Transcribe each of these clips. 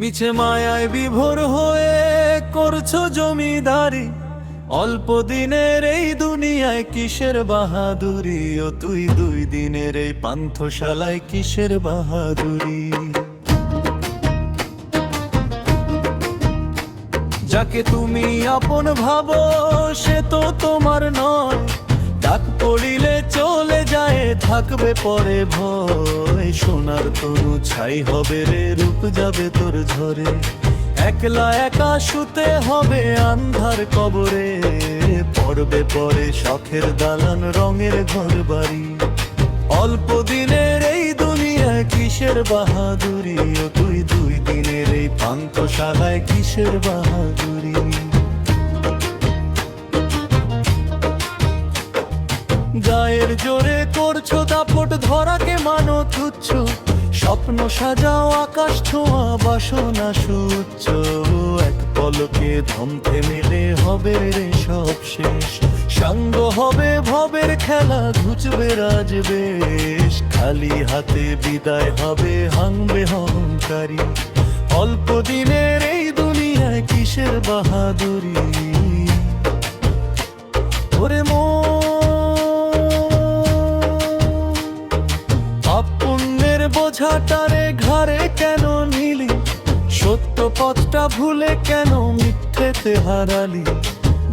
মিছে মায়ায় বিভোর হয়ে করছো জমিদারি, অল্প দিনের এই দুনিয়ায় কিসের বাহাদুরি, ও তুই 2 দিনের এই পান্থশালায় কিসের বাহাদুরি। যাকে তুমি আপন ভাবো সে তো তোমার নয়, ডাক পড়িলে চলে যায় থাকবে পরে ভয়। সোনার তনু ছাই হবে রে, রূপ যাবে তোর ঝরে, একলা একা শুতে হবে আন্ধার কবরে। পড়বে পরে শখের দালান রঙের ঘর বাড়ি, অল্প দিনের এই দুনিয়ায় কিসের বাহাদুরি, ও তুই 2 দিনের এই পান্থশালায় কিসের বাহাদুরি। গায়ের জোরে করছো দাপট, ধরাকে মানো তুচ্ছ, স্বপ্ন সাজাও আকাশ ছোঁয়া বাসনা সুচ্চ। এক পলকে ধম থেমেলে হবে রে সব শেষ, সঙ্গ হবে ভবের খেলা ঘুচবে রাজবেশ। খালি হাতে বিদায় হবে হাংবে অহংকারী, অল্প দিনের এই দুনিয়ায় কিসের বাহাদুরি। ওরে আপনের বোঝাটারে ঘাড়ে কেন নিলি, সত্য পথটা ভুলে কেন মিথ্যেতে হারালি।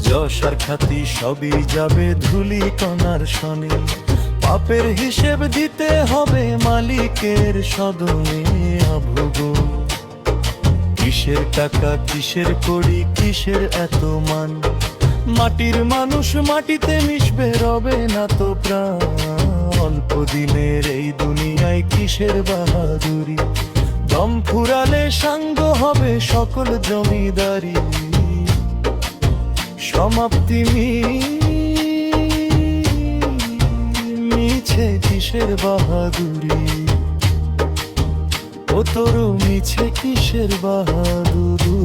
যশ আর খ্যাতি সবই যাবে ধুলি কণার শনে, পাপের হিসেব দিতে হবে মালিকের সদনে। আভোগো কিসের টাকা কিসের কড়ি কিসের এত মান, মাটির মানুষ মাটিতে মিশবে রবে না তো প্রাণ। অল্প দিনের এই দুনিয়ায় কিসের বাহাদুরি, দম ফুরালে সাঙ্গ হবে সকল জমিদারি। সমাপ্তি মিছে কিসের বাহাদুরি, ও তোর মিছে কিসের বাহাদুরি।